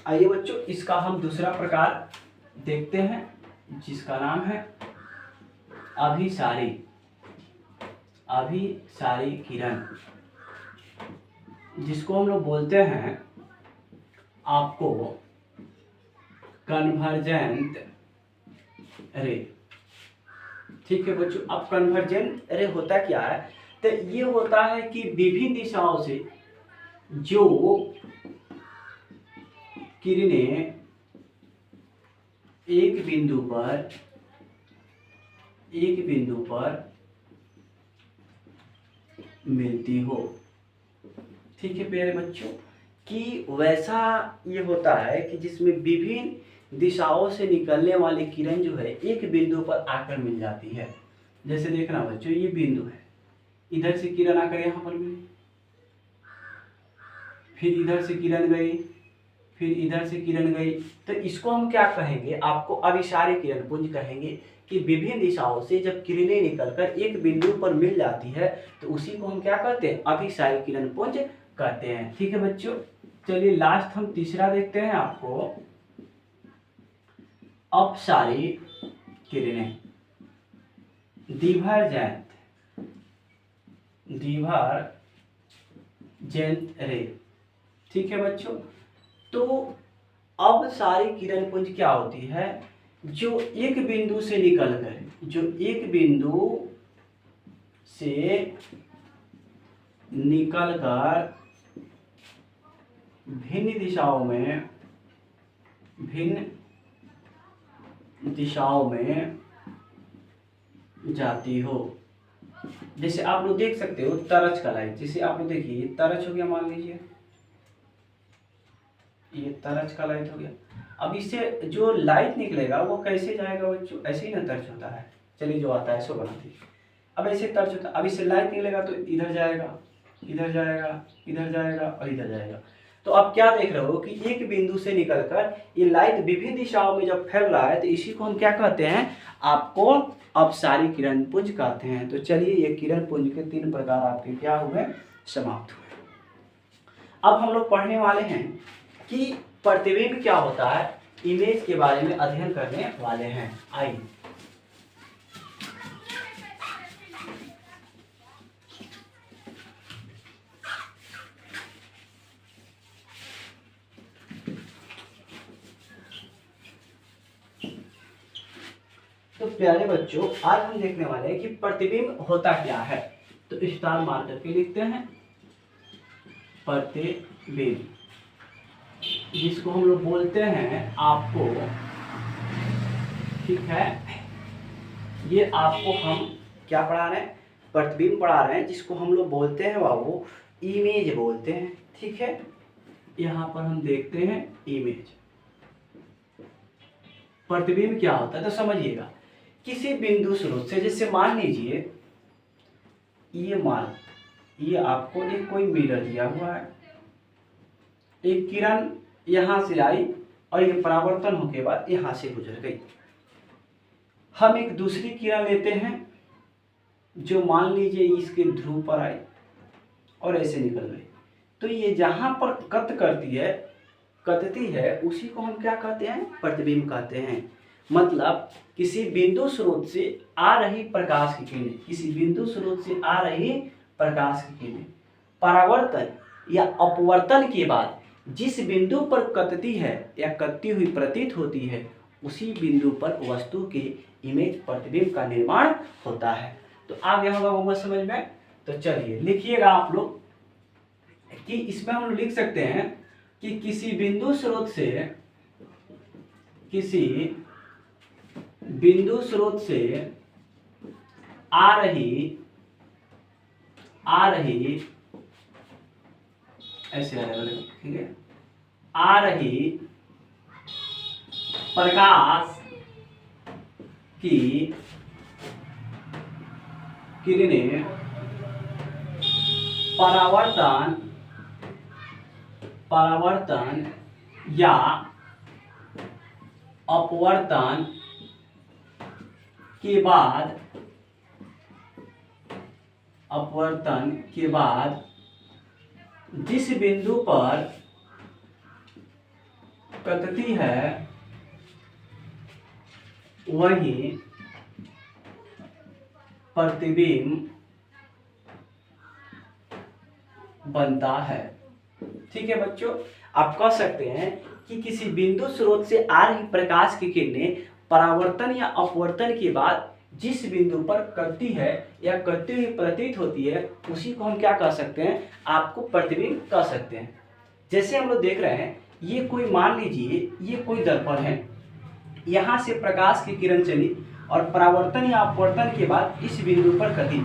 आइए बच्चों, इसका हम दूसरा प्रकार देखते हैं जिसका नाम है अभिसारी। अभिसारी किरण, जिसको हम लोग बोलते हैं आपको कन्वर्जेंट रे। ठीक है बच्चों, अब कन्वर्जेंट रे होता क्या है? तो ये होता है कि विभिन्न दिशाओं से जो किरणें एक बिंदु पर मिलती हो। ठीक है प्यारे बच्चों, कि वैसा ये होता है कि जिसमें विभिन्न दिशाओं से निकलने वाली किरण जो है एक बिंदु पर आकर मिल जाती है। जैसे देखना बच्चों, ये बिंदु है, इधर से किरण आकर यहाँ पर मिली, फिर इधर से किरण गई, फिर इधर से किरण गई, तो इसको हम क्या कहेंगे? आपको अभिसारी किरण पुंज कहेंगे। कि विभिन्न दिशाओं से जब किरणें निकलकर एक बिंदु पर मिल जाती है तो उसी को हम क्या कहते हैं? अभिसारी किरण पुंज कहते हैं। ठीक है बच्चों, चलिए लास्ट हम तीसरा देखते हैं आपको अपसारी किरणें, डिवर्जेंट रे। ठीक है बच्चों, तो अब सारी किरण पुंज क्या होती है? जो एक बिंदु से निकलकर भिन्न दिशाओं में जाती हो। जैसे आप लोग देख सकते हो तरच का लाइट, जैसे आप लोग देखिए तरच हो गया, मान लीजिए ये तरच का लाइट हो गया। अब इससे जो लाइट निकलेगा वो कैसे जाएगा बच्चों? ऐसे ही ना टर्च होता है। चलिए जो आता है सो बना दीजिए। अब ऐसे टर्च होता है, अब इससे लाइट निकलेगा तो इधर जाएगा, इधर जाएगा, इधर जाएगा और इधर जाएगा। तो आप क्या देख रहे हो कि एक बिंदु से निकलकर ये लाइट विभिन्न दिशाओं में जब फैल रहा है तो इसी को हम क्या कहते हैं? आपको अपसारी किरण पुंज कहते हैं। तो चलिए ये किरण पुंज के 3 प्रकार आपके क्या हुए? समाप्त हुए। अब हम लोग पढ़ने वाले हैं कि प्रतिबिंब क्या होता है, इमेज के बारे में अध्ययन करने वाले हैं। आइए तो प्यारे बच्चों, आज हम देखने वाले हैं कि प्रतिबिंब होता क्या है। तो स्टार मार करके लिखते हैं प्रतिबिंब, जिसको हम लोग बोलते हैं आपको, ठीक है, ये आपको हम क्या पढ़ा रहे हैं? प्रतिबिंब पढ़ा रहे हैं, जिसको हम लोग बोलते हैं बाबू इमेज बोलते हैं। ठीक है, यहाँ पर हम देखते हैं इमेज। प्रतिबिंब क्या होता है तो समझिएगा, किसी बिंदु स्रोत से, जैसे मान लीजिए ये आपको एक कोई मिरर दिया हुआ है, एक किरण यहाँ से आई और ये परावर्तन होने के बाद यहाँ से गुजर गई। हम एक दूसरी किरण लेते हैं जो मान लीजिए इसके ध्रुव पर आई और ऐसे निकल गई। तो ये जहाँ पर कतती है उसी को हम क्या कहते हैं? प्रतिबिंब कहते हैं। मतलब किसी बिंदु स्रोत से आ रही प्रकाश की किरणें, परावर्तन या अपवर्तन के बाद जिस बिंदु पर कतती है या कतती हुई प्रतीत होती है उसी बिंदु पर वस्तु के इमेज प्रतिबिंब का निर्माण होता है। तो आ गया होगा समझ में? तो चलिए लिखिएगा आप लोग कि इसमें हम लिख सकते हैं कि किसी बिंदु स्रोत से आ रही ऐसे ठीक है, आ रही प्रकाश की किरणें परावर्तन या अपवर्तन के बाद जिस बिंदु पर कतती है वही प्रतिबिंब बनता है। ठीक है बच्चों, आप कह सकते हैं कि किसी बिंदु स्रोत से आ रही प्रकाश की किरणें परावर्तन या अपवर्तन के बाद जिस बिंदु पर कटती है या कटती हुई प्रतीत होती है उसी को हम क्या कह सकते हैं, आपको प्रतिबिंब कह सकते हैं। जैसे हम लोग देख रहे हैं, ये कोई मान लीजिए ये कोई दर्पण है, यहाँ से प्रकाश की किरण चली और परावर्तन या अपवर्तन के बाद इस बिंदु पर कटी,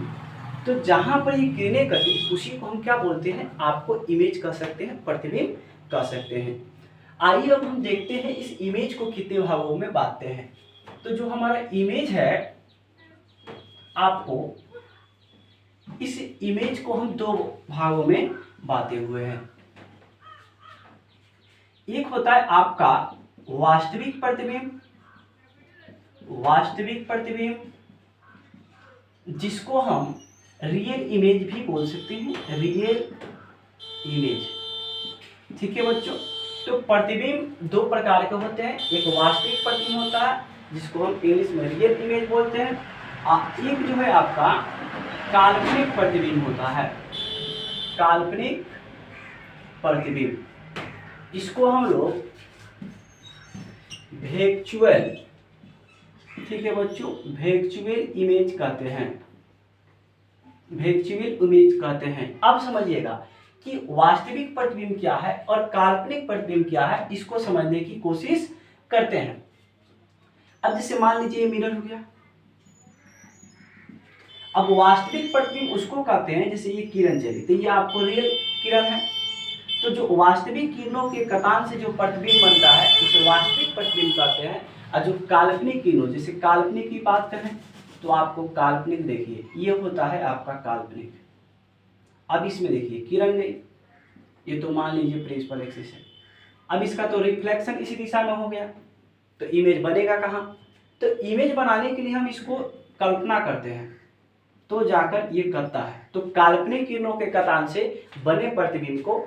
तो जहां पर ये किरणें कटी उसी को हम क्या बोलते हैं, आपको इमेज कह सकते हैं, प्रतिबिंब कह सकते हैं। आइए अब हम देखते हैं इस इमेज को कितने भागों में बांटते हैं। तो जो हमारा इमेज है, आपको इस इमेज को हम दो भागों में बांटे हुए हैं। एक होता है आपका वास्तविक प्रतिबिंब, वास्तविक प्रतिबिंब जिसको हम रियल इमेज भी बोल सकते हैं, रियल इमेज। ठीक है बच्चों, तो प्रतिबिंब दो प्रकार के होते हैं, एक वास्तविक प्रतिबिंब होता है जिसको हम इंग्लिश में रियल इमेज बोलते हैं, और एक जो है आपका काल्पनिक प्रतिबिंब होता है, काल्पनिक प्रतिबिंब जिसको हम लोग वर्चुअल, ठीक है बच्चों, वर्चुअल इमेज कहते हैं, वर्चुअल इमेज कहते हैं। अब समझिएगा कि वास्तविक प्रतिबिंब क्या है और काल्पनिक प्रतिबिंब क्या है, इसको समझने की कोशिश करते हैं। अब जैसे मान लीजिए ये मिरर हो गया, अब वास्तविक प्रतिबिंब उसको कहते हैं जैसे ये किरण चली, तो ये आपको रियल किरण है, तो जो वास्तविक किरणों के कतान से जो प्रतिबिंब बनता है उसे वास्तविक प्रतिबिंब कहते हैं। और जो काल्पनिक किरणों, जैसे काल्पनिक की बात करें तो आपको काल्पनिक देखिए ये होता है आपका काल्पनिक। अब इसमें देखिए किरण गई, ये तो मान लीजिए प्रिंसिपल एक्सिस है, अब इसका तो रिफ्लेक्शन इसी दिशा में हो गया, तो इमेज बनेगा कहाँ, तो इमेज बनाने के लिए हम इसको कल्पना करते हैं तो जाकर ये करता है, तो काल्पनिक किरणों के कतान से बने प्रतिबिंब को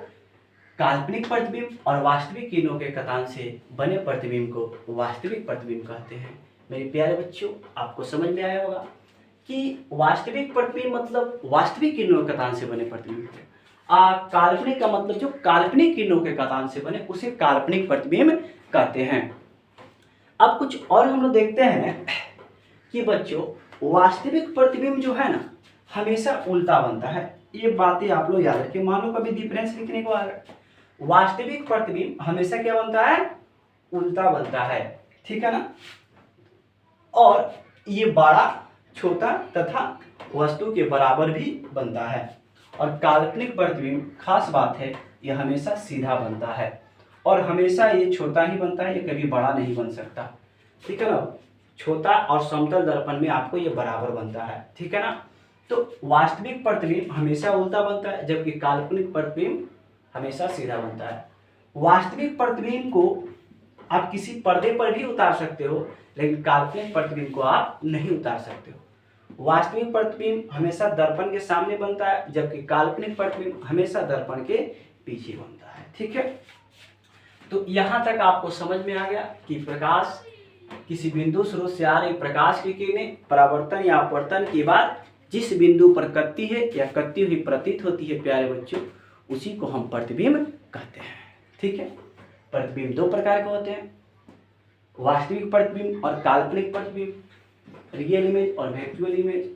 काल्पनिक प्रतिबिंब और वास्तविक किरणों के कतान से बने प्रतिबिंब को वास्तविक प्रतिबिंब कहते हैं। मेरे प्यारे बच्चों, आपको समझ में आया होगा कि वास्तविक प्रतिबिंब मतलब वास्तविक किरणों के कतान से बने प्रतिबिंब, काल्पनिक का मतलब जो काल्पनिक किरणों के कतान से बने उसे काल्पनिक प्रतिबिंब कहते हैं। अब कुछ और हम लोग देखते हैं कि बच्चों वास्तविक प्रतिबिंब जो है ना हमेशा उल्टा बनता है, ये बातें आप लोग याद रखिए। मान लो कभी डिफरेंस लिखने को आ रहा है, वास्तविक प्रतिबिंब हमेशा क्या बनता है, उल्टा बनता है, ठीक है ना, और ये बड़ा, छोटा तथा वस्तु के बराबर भी बनता है। और काल्पनिक प्रतिबिंब खास बात है, ये हमेशा सीधा बनता है और हमेशा ये छोटा ही बनता है, ये कभी बड़ा नहीं बन सकता, ठीक है ना। छोटा और समतल दर्पण में आपको ये बराबर बनता है, ठीक है ना। तो वास्तविक प्रतिबिंब हमेशा उल्टा बनता है जबकि काल्पनिक प्रतिबिंब हमेशा सीधा बनता है। वास्तविक प्रतिबिंब को आप किसी पर्दे पर भी उतार सकते हो, लेकिन काल्पनिक प्रतिबिंब को आप नहीं उतार सकते हो। वास्तविक प्रतिबिंब हमेशा दर्पण के सामने बनता है जबकि काल्पनिक प्रतिबिंब हमेशा दर्पण के पीछे बनता है, ठीक है। तो यहाँ तक आपको समझ में आ गया कि प्रकाश, किसी बिंदु स्रोत से आ रही प्रकाश की किरणें परावर्तन या अपवर्तन के बाद जिस बिंदु पर कटती है या कटती हुई प्रतीत होती है प्यारे बच्चों, उसी को हम प्रतिबिंब कहते हैं, ठीक है। प्रतिबिंब दो प्रकार के होते हैं, वास्तविक प्रतिबिंब और काल्पनिक प्रतिबिंब, रियल इमेज और वर्चुअल इमेज।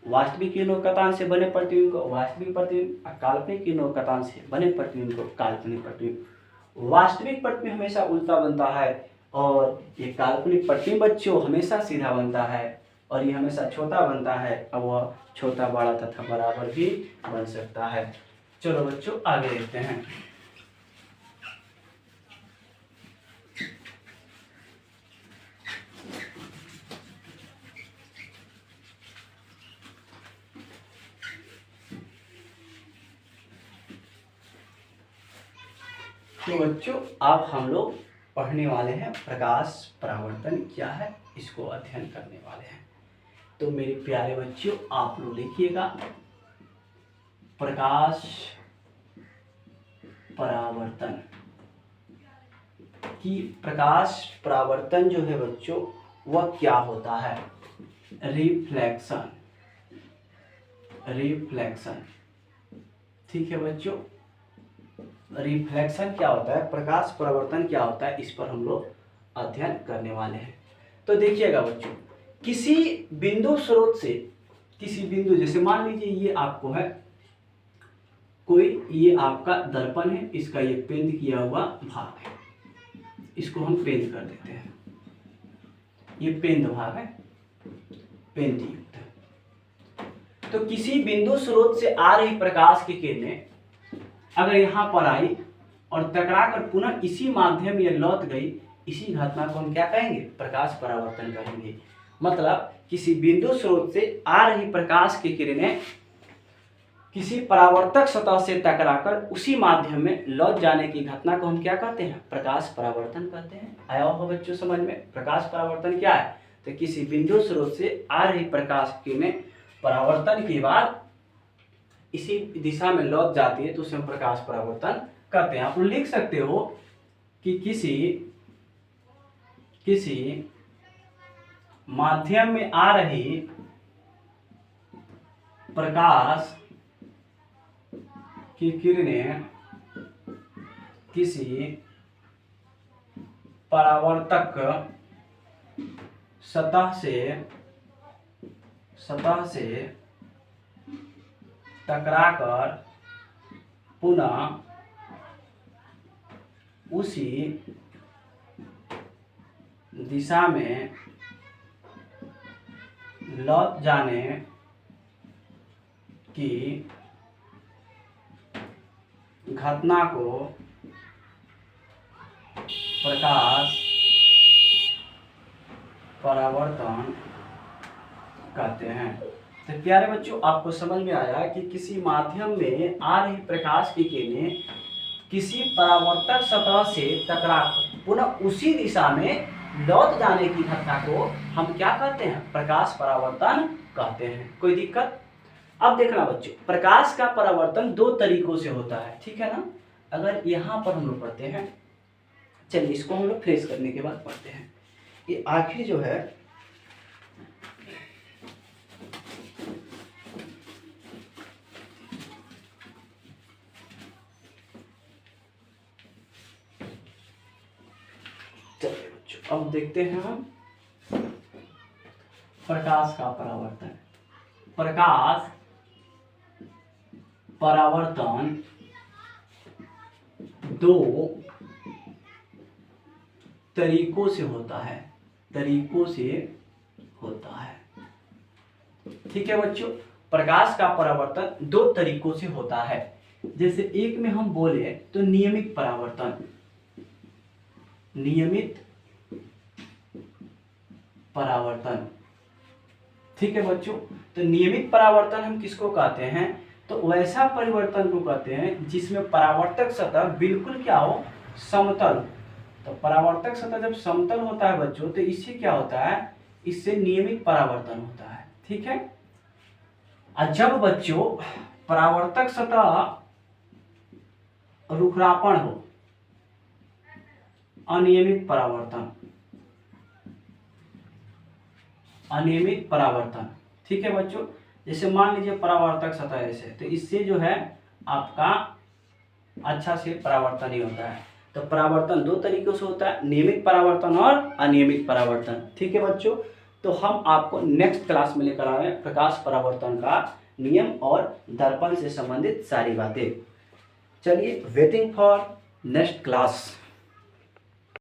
वास्तविक किरणों कतान से बने प्रतिबिंब को वास्तविक प्रतिबिंब और काल्पनिक किरणों कतान से बने प्रतिबिंब को काल्पनिक प्रतिबिंब। वास्तविक प्रतिबिंब हमेशा उल्टा बनता है और ये काल्पनिक प्रतिबिंब बच्चों हमेशा सीधा बनता है और ये हमेशा छोटा बनता है, अब वह छोटा, बड़ा तथा बराबर भी बन सकता है। चलो बच्चों आगे देखते हैं। तो बच्चों अब हम लोग पढ़ने वाले हैं प्रकाश परावर्तन क्या है, इसको अध्ययन करने वाले हैं। तो मेरे प्यारे बच्चों आप लोग लिखिएगा प्रकाश परावर्तन कि प्रकाश परावर्तन जो है बच्चों वह क्या होता है। रिफ्लेक्शन, रिफ्लेक्शन, ठीक है बच्चों। रिफ्लेक्शन क्या होता है, प्रकाश परावर्तन क्या होता है, इस पर हम लोग अध्ययन करने वाले हैं। तो देखिएगा बच्चों, किसी बिंदु स्रोत से, किसी बिंदु, जैसे मान लीजिए ये आपको है कोई, ये आपका दर्पण है, इसका ये पेंट किया हुआ भाग है, इसको हम पेंट कर देते हैं, ये पेंट भाग है, पेंट युक्त। तो किसी बिंदु स्रोत से आ रही प्रकाश की किरणें अगर यहाँ पर आई और टकरा कर पुनः इसी माध्यम ये लौट गई, इसी घटना को हम क्या कहेंगे, प्रकाश परावर्तन कहेंगे। मतलब किसी बिंदु स्रोत से आ रही प्रकाश की किरणें किसी परावर्तक सतह से टकराकर उसी माध्यम में लौट जाने की घटना को हम क्या कहते हैं, प्रकाश परावर्तन कहते हैं। आया होगा बच्चों समझ में, प्रकाश परावर्तन क्या है, तो किसी बिंदु स्रोत से आ रही प्रकाश की किरणें परावर्तन के बाद इसी दिशा में लौट जाती है, तो उसे हम प्रकाश परावर्तन कहते हैं। आप लिख सकते हो कि किसी माध्यम में आ रही प्रकाश की किरणें किसी परावर्तक सतह से टकराकर पुनः उसी दिशा में लौट जाने की घटना को प्रकाश परावर्तन कहते हैं। तो प्यारे बच्चों, आपको समझ में आया कि किसी माध्यम में आ रही प्रकाश की किरणें किसी परावर्तक सतह से टकराकर पुनः उसी दिशा में लौट जाने की घटना को हम क्या कहते हैं, प्रकाश परावर्तन कहते हैं। कोई दिक्कत? अब देखना बच्चों, प्रकाश का परावर्तन दो तरीकों से होता है, ठीक है ना। अगर यहाँ पर हम लोग पढ़ते हैं, चलिए इसको हम लोग फ्रेश करने के बाद पढ़ते हैं। ये आखिर जो है अब देखते हैं हम प्रकाश का परावर्तन। प्रकाश परावर्तन दो तरीकों से होता है, ठीक है बच्चों। प्रकाश का परावर्तन दो तरीकों से होता है। जैसे एक में हम बोले तो नियमित परावर्तन, ठीक है बच्चों। तो नियमित परावर्तन हम किसको कहते हैं, तो वैसा परिवर्तन को कहते हैं जिसमें परावर्तक सतह बिल्कुल क्या हो, समतल। तो परावर्तक सतह जब समतल होता है बच्चों, तो इससे क्या होता है, इससे नियमित परावर्तन होता है, ठीक है। और जब बच्चों परावर्तक सतह रुखापन हो, अनियमित परावर्तन, ठीक है बच्चों। जैसे मान लीजिए परावर्तक सतह ऐसे, तो इससे जो है आपका अच्छा से परावर्तन ही होता है। तो परावर्तन दो तरीकों से होता है, नियमित परावर्तन और अनियमित परावर्तन, ठीक है बच्चों। तो हम आपको नेक्स्ट क्लास में लेकर आए प्रकाश परावर्तन का नियम और दर्पण से संबंधित सारी बातें। चलिए, वेटिंग फॉर नेक्स्ट क्लास।